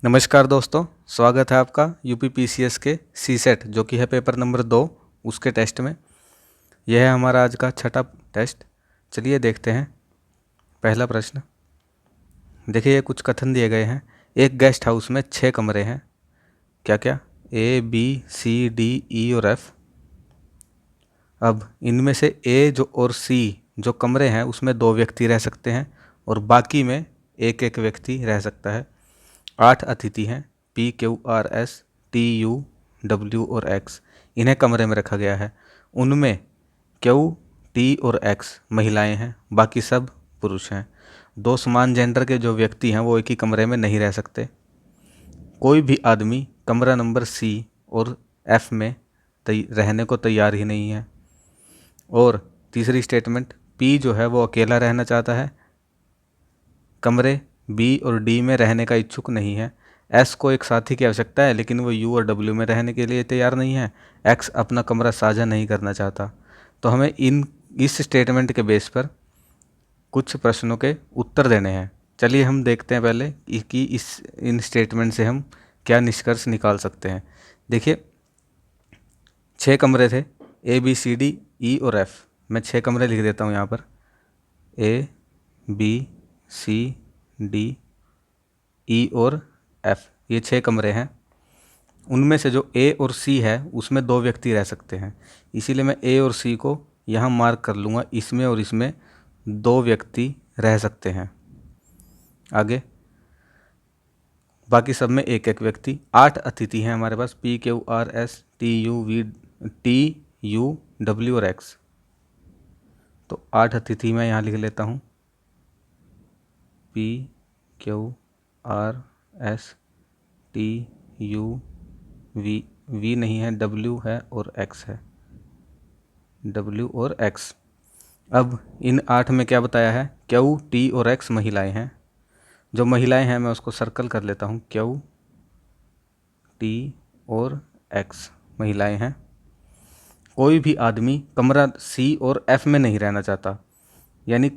नमस्कार दोस्तों, स्वागत है आपका यूपीपीसीएस के सी सेट जो कि है पेपर नंबर 2 उसके टेस्ट में। यह है हमारा आज का छठा टेस्ट। चलिए देखते हैं पहला प्रश्न। देखिए ये कुछ कथन दिए गए हैं। एक गेस्ट हाउस में 6 कमरे हैं। क्या क्या? ए, बी, सी, डी, ई और एफ। अब इनमें से ए जो और सी जो कमरे हैं उसमें 2 व्यक्ति रह सकते हैं और बाकी में एक एक व्यक्ति रह सकता है। 8 अतिथि हैं, P, Q, R, S, T, U, W और एक्स। इन्हें कमरे में रखा गया है। उनमें क्यू, टी और एक्स महिलाएं हैं, बाकी सब पुरुष हैं। 2 समान जेंडर के जो व्यक्ति हैं वो एक ही कमरे में नहीं रह सकते। कोई भी आदमी कमरा नंबर सी और एफ में रहने को तैयार ही नहीं है। और तीसरी स्टेटमेंट, पी जो है वो अकेला रहना चाहता है, कमरे बी और डी में रहने का इच्छुक नहीं है। एस को एक साथी की आवश्यकता है लेकिन वो यू और डब्ल्यू में रहने के लिए तैयार नहीं है। एक्स अपना कमरा साझा नहीं करना चाहता। तो हमें इस स्टेटमेंट के बेस पर कुछ प्रश्नों के उत्तर देने हैं। चलिए हम देखते हैं पहले कि इन स्टेटमेंट से हम क्या निष्कर्ष निकाल सकते हैं। देखिए 6 कमरे थे, ए, बी, सी, डी, ई और एफ। मैं 6 कमरे लिख देता हूँ यहाँ पर। ए, बी, सी, डी, ई और एफ, ये 6 कमरे हैं। उनमें से जो ए और सी है उसमें 2 व्यक्ति रह सकते हैं, इसीलिए मैं ए और सी को यहाँ मार्क कर लूँगा। इसमें और इसमें 2 व्यक्ति रह सकते हैं। आगे बाकी सब में एक एक व्यक्ति। 8 अतिथि हैं हमारे पास, P, Q, R, S, T, U, W और एक्स। तो 8 अतिथि मैं यहाँ लिख लेता हूँ, P, Q, R, S, T, U, V नहीं है, डब्ल्यू है और एक्स है, डब्ल्यू और एक्स। अब इन 8 में क्या बताया है? क्यू, टी और एक्स महिलाएं हैं। जो महिलाएं हैं मैं उसको सर्कल कर लेता हूँ। क्यू, टी और एक्स महिलाएं हैं। कोई भी आदमी कमरा सी और एफ में नहीं रहना चाहता, यानी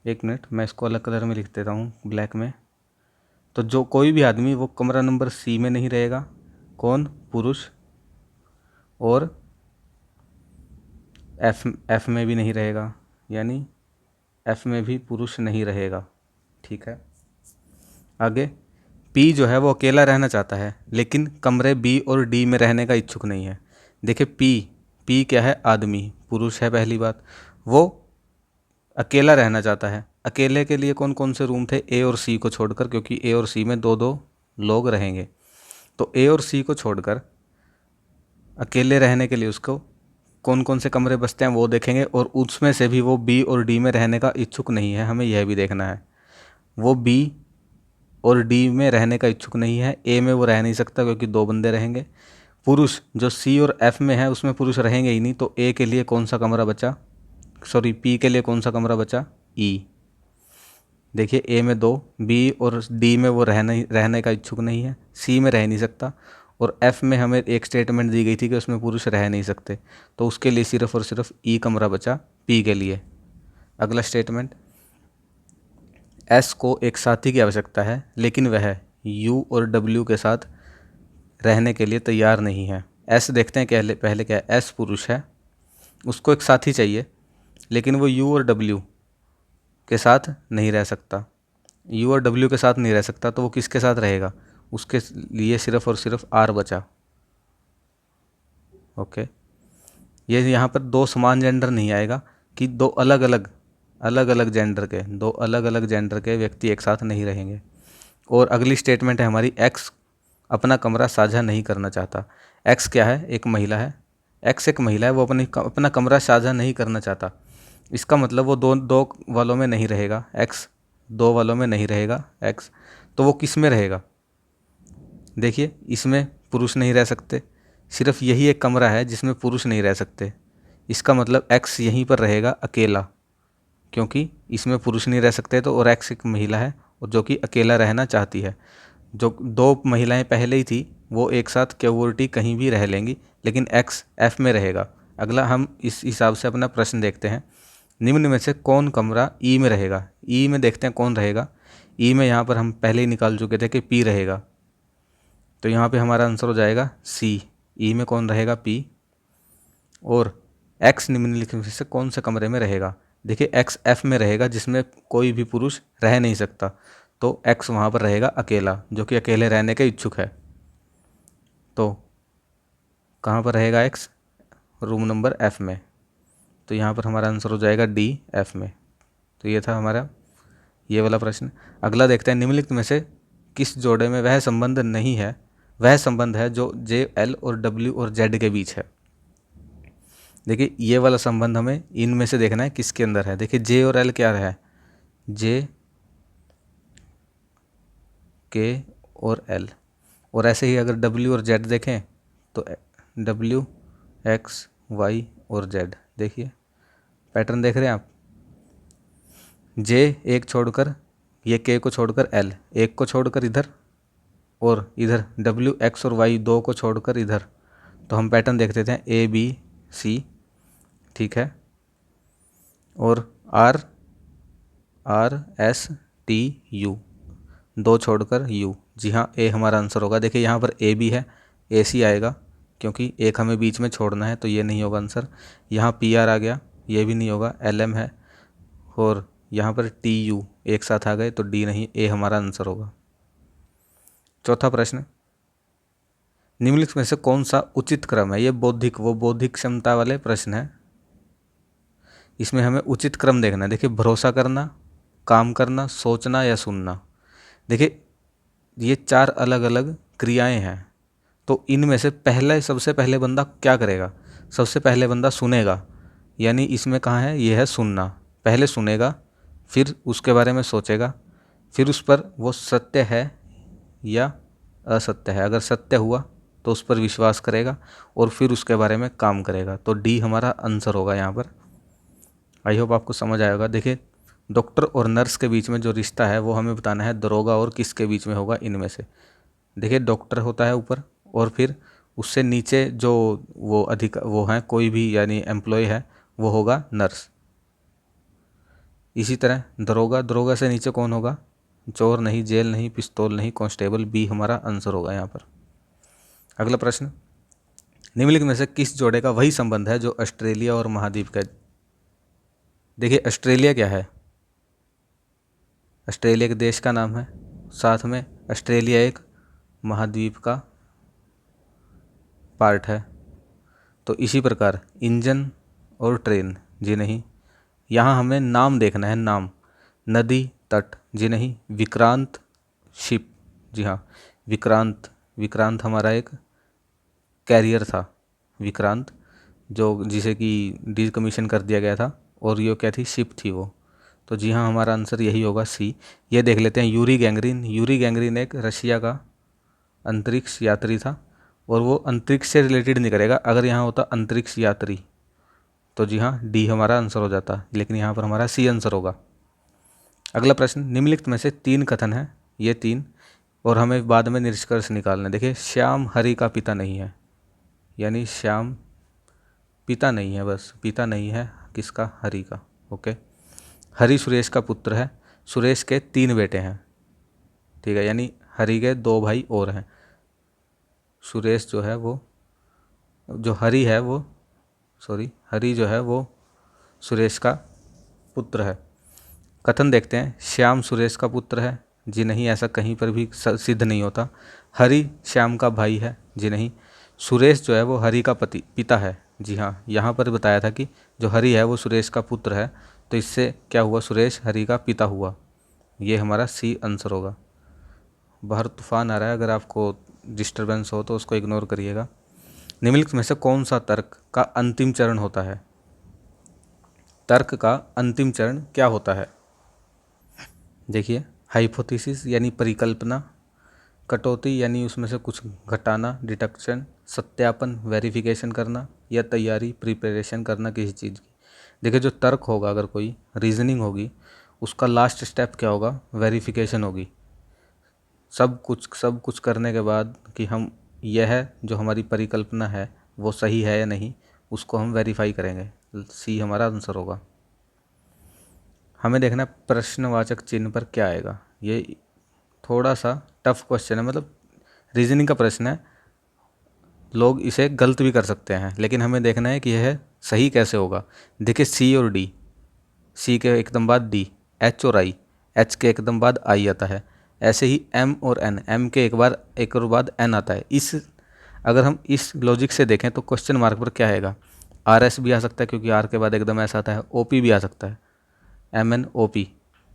एक मिनट मैं इसको अलग कलर में लिख देता हूँ, ब्लैक में। तो जो कोई भी आदमी वो कमरा नंबर सी में नहीं रहेगा। कौन? पुरुष। और एफ में भी नहीं रहेगा, यानी एफ में भी पुरुष नहीं रहेगा। ठीक है। आगे पी जो है वो अकेला रहना चाहता है लेकिन कमरे बी और डी में रहने का इच्छुक नहीं है। देखिए पी क्या है? आदमी, पुरुष है पहली बात। वो अकेला रहना चाहता है। अकेले के लिए कौन कौन से रूम थे? ए और सी को छोड़कर, क्योंकि ए और सी में 2-2 लोग रहेंगे। तो ए और सी को छोड़कर अकेले रहने के लिए उसको कौन कौन से कमरे बचते हैं वो देखेंगे, और उसमें से भी वो बी और डी में रहने का इच्छुक नहीं है। हमें यह भी देखना है वो बी और डी में रहने का इच्छुक नहीं है। ए में वो रह नहीं सकता क्योंकि 2 बंदे रहेंगे। पुरुष जो सी और एफ में है उसमें पुरुष रहेंगे ही नहीं, तो ए के लिए कौन सा कमरा बचा? सॉरी, पी के लिए कौन सा कमरा बचा? ई। देखिए ए में 2, बी और डी में वो रहने का इच्छुक नहीं है, सी में रह नहीं सकता, और एफ में हमें एक स्टेटमेंट दी गई थी कि उसमें पुरुष रह नहीं सकते, तो उसके लिए सिर्फ और सिर्फ ई कमरा बचा पी के लिए। अगला स्टेटमेंट, एस को एक साथी की आवश्यकता है लेकिन वह यू और डब्ल्यू के साथ रहने के लिए तैयार नहीं है। एस देखते हैं पहले क्या है? एस पुरुष है, उसको एक साथी चाहिए लेकिन वो यू और डब्ल्यू के साथ नहीं रह सकता। यू और डब्ल्यू के साथ नहीं रह सकता तो वो किसके साथ रहेगा? उसके लिए सिर्फ और सिर्फ आर बचा। ओके, ये यहाँ पर 2 समान जेंडर नहीं आएगा कि 2 अलग अलग जेंडर के व्यक्ति एक साथ नहीं रहेंगे। और अगली स्टेटमेंट है हमारी, एक्स अपना कमरा साझा नहीं करना चाहता। एक्स क्या है? एक महिला है। एक्स एक महिला है, वो अपना कमरा साझा नहीं करना चाहता। इसका मतलब वो दो वालों में नहीं रहेगा। एक्स 2 वालों में नहीं रहेगा एक्स, तो वो किस में रहेगा? देखिए इसमें पुरुष नहीं रह सकते, सिर्फ यही एक कमरा है जिसमें पुरुष नहीं रह सकते। इसका मतलब एक्स यहीं पर रहेगा अकेला, क्योंकि इसमें पुरुष नहीं रह सकते। तो और एक्स एक महिला है और जो कि अकेला रहना चाहती है। जो 2 महिलाएं पहले ही थी वो एक साथ क्यूरिटी कहीं भी रह लेंगी, लेकिन एक्स एफ में रहेगा। अगला हम इस हिसाब से अपना प्रश्न देखते हैं, निम्न में से कौन कमरा ई में रहेगा? ई में देखते हैं कौन रहेगा। ई में यहाँ पर हम पहले ही निकाल चुके थे कि पी रहेगा। तो यहाँ पे हमारा आंसर हो जाएगा सी। ई में कौन रहेगा? पी। और एक्स निम्नलिखित में से कौन से कमरे में रहेगा? देखिए एक्स एफ में रहेगा जिसमें कोई भी पुरुष रह नहीं सकता, तो एक्स वहाँ पर रहेगा अकेला, जो कि अकेले रहने के इच्छुक है। तो कहाँ पर रहेगा एक्स? रूम नंबर एफ में। तो यहाँ पर हमारा आंसर हो जाएगा डी, एफ में। तो ये था हमारा ये वाला प्रश्न। अगला देखते हैं, निम्नलिखित में से किस जोड़े में वह संबंध नहीं है, वह संबंध है जो जे, एल और डब्ल्यू और जेड के बीच है। देखिए ये वाला संबंध हमें इनमें से देखना है किसके अंदर है। देखिए जे और एल क्या है? जे, के और एल। और ऐसे ही अगर डब्ल्यू और जेड देखें तो डब्ल्यू, एक्स, वाई और जेड। देखिए पैटर्न देख रहे हैं आप? जे एक छोड़कर, ये के को छोड़कर एल, एक को छोड़कर इधर, और इधर डब्ल्यू, एक्स और वाई दो को छोड़कर इधर। तो हम पैटर्न देख लेते हैं ए, बी, सी, ठीक है। और R, R, S, T, U, दो छोड़कर यू। जी हाँ, ए हमारा आंसर होगा। देखिए यहाँ पर ए भी है, ए सी आएगा क्योंकि एक हमें बीच में छोड़ना है, तो ये नहीं होगा आंसर। यहाँ पी आर आ गया, ये भी नहीं होगा, एल एम है। और यहाँ पर टी यू एक साथ आ गए, तो डी नहीं, ए हमारा आंसर होगा। चौथा प्रश्न, निम्नलिखित में से कौन सा उचित क्रम है? ये बौद्धिक, वो बौद्धिक क्षमता वाले प्रश्न है। इसमें हमें उचित क्रम देखना है। देखिए भरोसा करना, काम करना, सोचना या सुनना। देखिए ये चार अलग अलग क्रियाएं हैं, तो इनमें से पहले, सबसे पहले बंदा क्या करेगा? सबसे पहले बंदा सुनेगा, यानी इसमें कहाँ है? ये है सुनना। पहले सुनेगा, फिर उसके बारे में सोचेगा, फिर उस पर वो सत्य है या असत्य है, अगर सत्य हुआ तो उस पर विश्वास करेगा, और फिर उसके बारे में काम करेगा। तो डी हमारा आंसर होगा यहाँ पर। आई होप आपको समझ आएगा। देखिए डॉक्टर और नर्स के बीच में जो रिश्ता है वो हमें बताना है दरोगा और किसके बीच में होगा इनमें से। देखिए डॉक्टर होता है ऊपर, और फिर उससे नीचे जो वो हैं कोई भी, यानी एम्प्लॉय है, वो होगा नर्स। इसी तरह दरोगा, दरोगा से नीचे कौन होगा? चोर नहीं, जेल नहीं, पिस्तौल नहीं, कांस्टेबल। बी हमारा आंसर होगा यहाँ पर। अगला प्रश्न, निम्नलिखित में से किस जोड़े का वही संबंध है जो ऑस्ट्रेलिया और महाद्वीप का? देखिए ऑस्ट्रेलिया क्या है? ऑस्ट्रेलिया एक देश का नाम है, साथ में ऑस्ट्रेलिया एक महाद्वीप का पार्ट है। तो इसी प्रकार इंजन और ट्रेन, जी नहीं। यहाँ हमें नाम देखना है, नाम। नदी, तट, जी नहीं। विक्रांत, शिप, जी हाँ। विक्रांत, विक्रांत हमारा एक कैरियर था, विक्रांत, जो जिसे कि डिकमीशन कर दिया गया था, और ये क्या थी? शिप थी वो। तो जी हाँ हमारा आंसर यही होगा, सी। ये देख लेते हैं यूरी गैंग्रीन। यूरी गैंग्रीन एक रशिया का अंतरिक्ष यात्री था, और वो अंतरिक्ष से रिलेटेड नहीं करेगा। अगर यहाँ होता अंतरिक्ष यात्री तो जी हाँ डी हमारा आंसर हो जाता, लेकिन यहाँ पर हमारा सी आंसर होगा। अगला प्रश्न, निम्नलिखित में से तीन कथन है, ये तीन, और हमें बाद में निष्कर्ष निकालना है। देखिए श्याम हरि का पिता नहीं है, यानी श्याम पिता नहीं है, बस पिता नहीं है किसका? हरि का। ओके। हरि सुरेश का पुत्र है, सुरेश के तीन बेटे हैं, ठीक है, यानी हरि के दो भाई और हैं। सुरेश जो है वो, जो हरि है वो, सॉरी, हरि जो है वो सुरेश का पुत्र है। कथन देखते हैं, श्याम सुरेश का पुत्र है, जी नहीं, ऐसा कहीं पर भी सिद्ध नहीं होता। हरि श्याम का भाई है, जी नहीं। सुरेश जो है वो हरि का पिता है, जी हाँ। यहाँ पर बताया था कि जो हरि है वो सुरेश का पुत्र है, तो इससे क्या हुआ? सुरेश हरि का पिता हुआ। ये हमारा सी आंसर होगा। बाहर तूफान आ रहा है, अगर आपको डिस्टरबेंस हो तो उसको इग्नोर करिएगा। निम्नलिखित में से कौन सा तर्क का अंतिम चरण होता है? तर्क का अंतिम चरण क्या होता है? देखिए हाइपोथेसिस यानी परिकल्पना, कटौती यानी उसमें से कुछ घटाना, डिडक्शन, सत्यापन वेरिफिकेशन करना, या तैयारी प्रिपरेशन करना किसी चीज़ की। देखिए जो तर्क होगा, अगर कोई रीजनिंग होगी, उसका लास्ट स्टेप क्या होगा? वेरिफिकेशन होगी। सब कुछ करने के बाद कि हम यह जो हमारी परिकल्पना है वो सही है या नहीं, उसको हम वेरीफाई करेंगे। सी हमारा आंसर होगा। हमें देखना है प्रश्नवाचक चिन्ह पर क्या आएगा। ये थोड़ा सा टफ क्वेश्चन है, मतलब रीजनिंग का प्रश्न है, लोग इसे गलत भी कर सकते हैं, लेकिन हमें देखना है कि यह सही कैसे होगा। देखिए सी और डी, सी के एकदम बाद डी, एच और आई, एच के एकदम बाद आई आता है। ऐसे ही एम और एन, एम के एक और बाद एन आता है। अगर हम इस लॉजिक से देखें तो क्वेश्चन मार्क पर क्या आएगा, आर एस भी आ सकता है क्योंकि आर के बाद एकदम ऐसा आता है, ओ पी भी आ सकता है, एम एन ओ पी,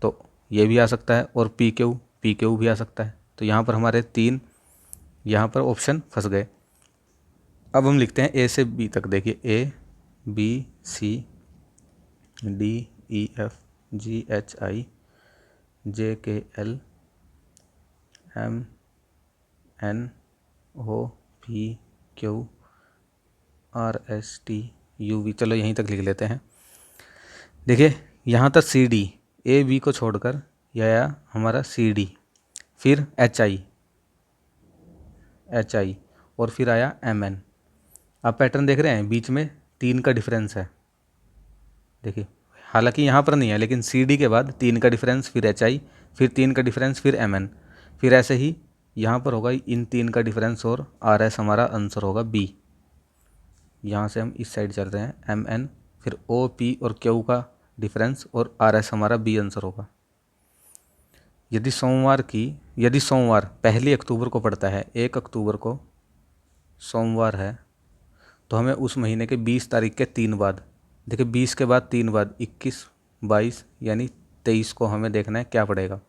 तो ये भी आ सकता है, और पी क्यू भी आ सकता है। तो यहाँ पर हमारे 3 यहाँ पर ऑप्शन फंस गए। अब हम लिखते हैं ए से बी तक। देखिए A B C D E F G H I J K L M N O P Q R S T U V. चलो यहीं तक लिख लेते हैं। देखिए यहाँ तक सी डी, ए बी को छोड़कर यह आया हमारा सी डी, फिर एच आई और फिर आया एम एन। आप पैटर्न देख रहे हैं, बीच में 3 का डिफरेंस है। देखिए हालांकि यहाँ पर नहीं है, लेकिन सी डी के बाद 3 का डिफरेंस, फिर एच आई, फिर 3 का डिफरेंस, फिर एम एन, फिर ऐसे ही यहाँ पर होगा इन 3 का डिफरेंस, और आर एस हमारा आंसर होगा बी। यहाँ से हम इस साइड चल रहे हैं, एम एन, फिर ओ पी और क्यू का डिफरेंस, और आर एस हमारा बी आंसर होगा। यदि सोमवार 1 अक्टूबर को पड़ता है, 1 अक्टूबर को सोमवार है, तो हमें उस महीने के 20 तारीख के 3 बाद, देखिए 20 के बाद 3 बाद 21, 22 यानी 23 को हमें देखना है क्या पड़ेगा।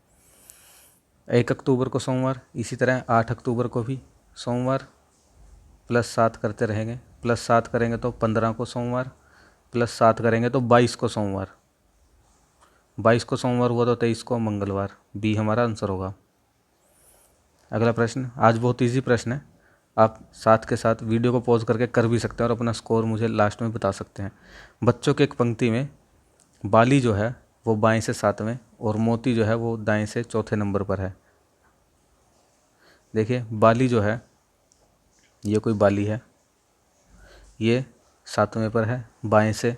1 अक्टूबर को सोमवार, इसी तरह 8 अक्टूबर को भी सोमवार, +7 करते रहेंगे, +7 करेंगे तो 15 को सोमवार, +7 करेंगे तो 22 को सोमवार, 22 को सोमवार हुआ तो 23 को मंगलवार। बी हमारा आंसर होगा। अगला प्रश्न, आज बहुत इजी प्रश्न है, आप साथ के साथ वीडियो को पॉज करके कर भी सकते हैं और अपना स्कोर मुझे लास्ट में बता सकते हैं। बच्चों के एक पंक्ति में बाली जो है वो बाएं से 7वें और मोती जो है वो दाएं से 4थे नंबर पर है। देखिए बाली जो है, ये कोई बाली है, ये 7वें पर है बाएं से,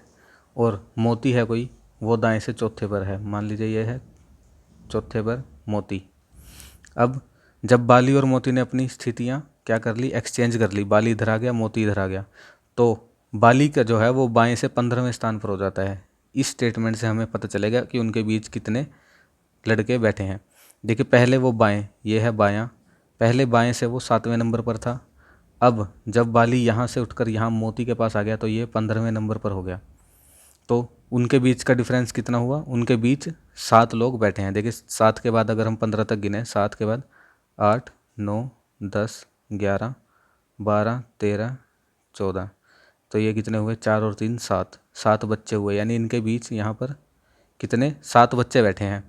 और मोती है कोई, वो दाएं से 4थे पर है। मान लीजिए ये है 4थे पर मोती। अब जब बाली और मोती ने अपनी स्थितियाँ क्या कर ली, एक्सचेंज कर ली, बाली इधर आ गया, मोती इधर आ गया, तो बाली का जो है वो बाएं से 15वें स्थान पर हो जाता है। इस स्टेटमेंट से हमें पता चलेगा कि उनके बीच कितने लड़के बैठे हैं। देखिए पहले वो बाएं, ये है बायां, पहले बाएं से वो 7वें नंबर पर था। अब जब बाली यहाँ से उठकर यहाँ मोती के पास आ गया तो ये 15वें नंबर पर हो गया। तो उनके बीच का डिफरेंस कितना हुआ, उनके बीच 7 लोग बैठे हैं। देखिए 7 के बाद अगर हम 15 तक गिने, 7 के बाद 8 9 10 11 12 13 14, तो ये कितने हुए, 4 और 3 7, 7 बच्चे हुए। यानी इनके बीच यहाँ पर कितने, 7 बच्चे बैठे हैं।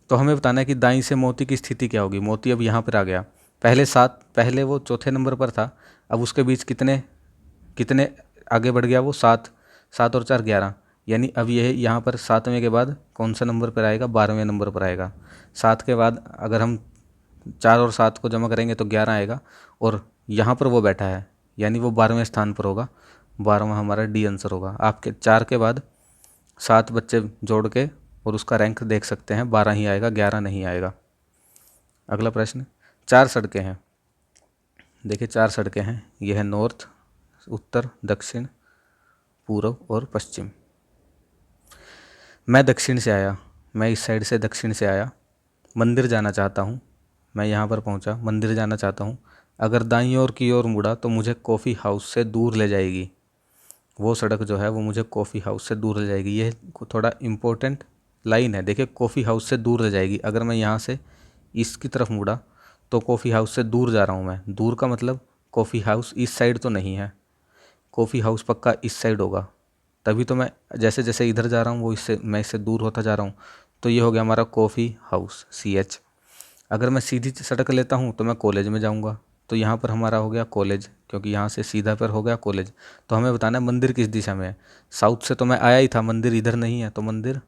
तो हमें बताना है कि दाईं से मोती की स्थिति क्या होगी। मोती अब यहाँ पर आ गया, पहले वो 4थे नंबर पर था, अब उसके बीच कितने कितने आगे बढ़ गया वो, 7, 7 और 4 11, यानी अब यह यहाँ पर 7वें के बाद कौन सा नंबर पर आएगा, 12वें नंबर पर आएगा। 7 के बाद अगर हम 4 और 7 को जमा करेंगे तो 11 आएगा, और यहाँ पर वो बैठा है यानी वो 12वें स्थान पर होगा। 12वां हमारा डी आंसर होगा। आपके 4 के बाद 7 बच्चे जोड़ के और उसका रैंक देख सकते हैं, 12 ही आएगा, 11 नहीं आएगा। अगला प्रश्न, 4 सड़कें हैं। देखिए 4 सड़कें हैं, यह है नॉर्थ, उत्तर, दक्षिण, पूर्व और पश्चिम। मैं दक्षिण से आया, मैं इस साइड से दक्षिण से आया, मंदिर जाना चाहता हूँ, मैं यहाँ पर पहुँचा, मंदिर जाना चाहता हूँ। अगर दाईं ओर की ओर मुड़ा तो मुझे कॉफ़ी हाउस से दूर ले जाएगी। वो सड़क जो है वो मुझे कॉफ़ी हाउस से दूर ले जाएगी। यह थोड़ा इम्पोर्टेंट लाइन है। देखिए कॉफ़ी हाउस से दूर ले जाएगी, अगर मैं यहाँ से इसकी तरफ मुड़ा तो कॉफ़ी हाउस से दूर जा रहा हूँ मैं। दूर का मतलब कॉफ़ी हाउस इस साइड तो नहीं है, कॉफ़ी हाउस पक्का इस साइड होगा, तभी तो मैं जैसे जैसे इधर जा रहा हूँ वो मैं इससे दूर होता जा रहा हूँ। तो ये हो गया हमारा कॉफ़ी हाउस, CH। अगर मैं सीधी सड़क लेता हूँ तो मैं कॉलेज में जाऊँगा, तो यहाँ पर हमारा हो गया कॉलेज, क्योंकि यहाँ से सीधा पर हो गया कॉलेज। तो हमें बताना है मंदिर किस दिशा में है। साउथ से तो मैं आया ही था, मंदिर इधर नहीं है, तो मंदिर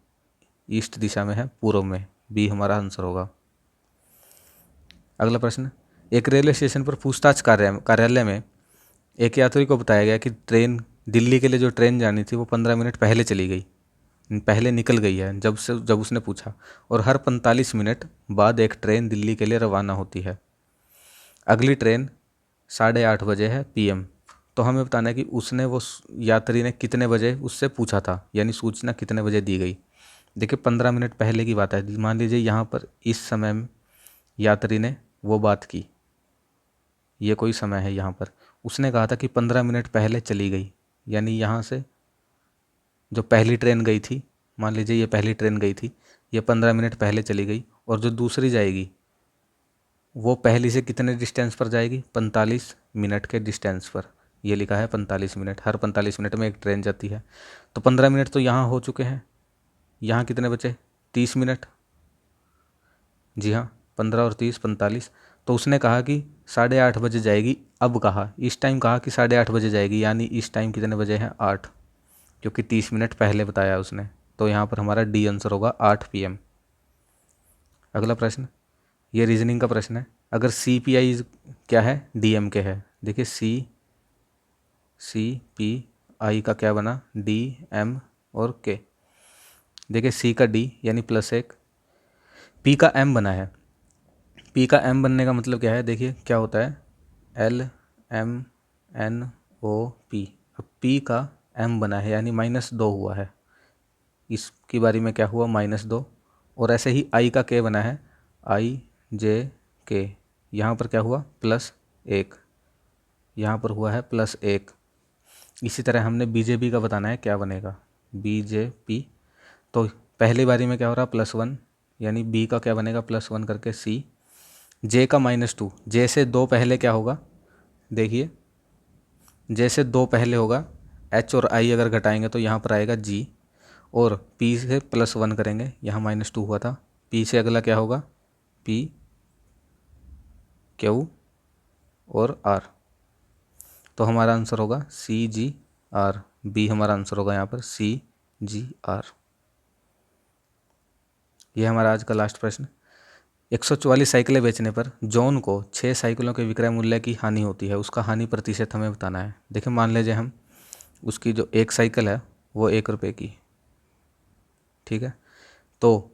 ईस्ट दिशा में है, पूर्व में। बी हमारा आंसर होगा। अगला प्रश्न, एक रेलवे स्टेशन पर पूछताछ कार्यालय में एक यात्री को बताया गया कि दिल्ली के लिए जो ट्रेन जानी थी वो 15 मिनट पहले चली गई, पहले निकल गई है जब उसने पूछा, और हर 45 मिनट बाद एक ट्रेन दिल्ली के लिए रवाना होती है। अगली ट्रेन 8:30 बजे है PM। तो हमें बताना है कि उसने वो यात्री ने कितने बजे उससे पूछा था, यानी सूचना कितने बजे दी गई। देखिए 15 मिनट पहले की बात है। मान लीजिए यहाँ पर इस समय में यात्री ने वो बात की, ये कोई समय है यहाँ पर। उसने कहा था कि 15 मिनट पहले चली गई, यानी यहाँ से जो पहली ट्रेन गई थी, मान लीजिए ये पहली ट्रेन गई थी, ये 15 मिनट पहले चली गई, और जो दूसरी जाएगी वो पहली से कितने डिस्टेंस पर जाएगी, 45 मिनट के डिस्टेंस पर। ये लिखा है 45 मिनट, हर 45 मिनट में एक ट्रेन जाती है। तो 15 मिनट तो यहाँ हो चुके हैं, यहाँ कितने बचे, 30 मिनट। जी हाँ, 15 और 30 45। तो उसने कहा कि 8:30 बजे जाएगी। अब कहा, इस टाइम कहा कि 8:30 बजे जाएगी, यानी इस टाइम कितने बजे हैं, 8, क्योंकि 30 मिनट पहले बताया उसने। तो यहाँ पर हमारा डी आंसर होगा 8 PM। अगला प्रश्न, ये रीजनिंग का प्रश्न है। अगर CPI क्या है, DMK है। देखिए CPI का क्या बना, DM और K। देखिए C का D यानी +1, P का M बना है। P का M बनने का मतलब क्या है, देखिए क्या होता है, LMNOP। अब P का M बना है यानी -2 हुआ है, इसकी बारी में क्या हुआ, -2। और ऐसे ही I का K बना है, IJK, यहाँ पर क्या हुआ, +1, यहाँ पर हुआ है +1। इसी तरह हमने BJP का बताना है, क्या बनेगा, BJP। तो पहली बारी में क्या हो रहा, +1, यानी B का क्या बनेगा, +1 करके C। J का -2, J से 2 पहले क्या होगा, देखिए J से 2 पहले होगा H और I अगर घटाएंगे तो यहाँ पर आएगा G, और P से +1 करेंगे, यहाँ -2 हुआ था। P से अगला क्या होगा, P Q और R। तो हमारा आंसर होगा CGR। B हमारा आंसर होगा यहाँ पर CGR। यह हमारा आज का लास्ट प्रश्न। 144 साइकिलें बेचने पर जॉन को 6 साइकिलों के विक्रय मूल्य की हानि होती है, उसका हानि प्रतिशत हमें बताना है। देखिए मान लीजिए हम उसकी जो एक साइकिल है वो 1 रुपये की, ठीक है, तो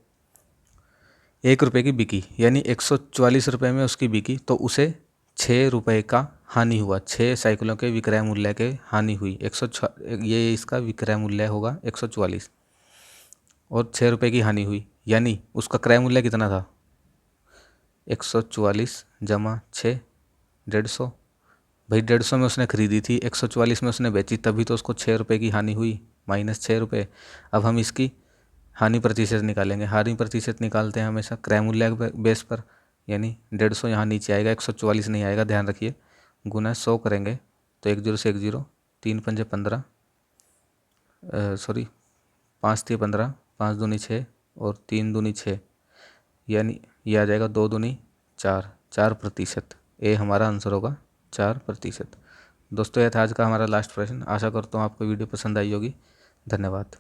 1 रुपये की बिकी, यानी 144 रुपये में उसकी बिकी, तो उसे 6 रुपये का हानि हुआ। 6 साइकिलों के विक्रय मूल्य के हानि हुई, ये इसका विक्रय मूल्य होगा 144, और 6 रुपये की हानि हुई, यानी उसका क्रय मूल्य कितना था, 144 जमा 6, 150। भाई 150 में उसने खरीदी थी, 144 में उसने बेची, तभी तो उसको 6 रुपये की हानि हुई, -6 रुपये। अब हम इसकी हानि प्रतिशत निकालेंगे। हानि प्रतिशत निकालते हैं हमेशा क्रय मूल्य बेस पर, यानी 150 यहाँ नीचे आएगा, 144 नहीं आएगा, ध्यान रखिए। गुना 100 करेंगे तो 1 0 से 1 0, 3 पंजे 15, सॉरी 5 3 15, 5 दूनी 6 और 3 दूनी 6, यानी ये आ जाएगा 2 दूनी 4, 4%। ए हमारा आंसर होगा 4%। दोस्तों यह था आज का हमारा लास्ट प्रश्न। आशा करता हूँ आपको वीडियो पसंद आई होगी। धन्यवाद।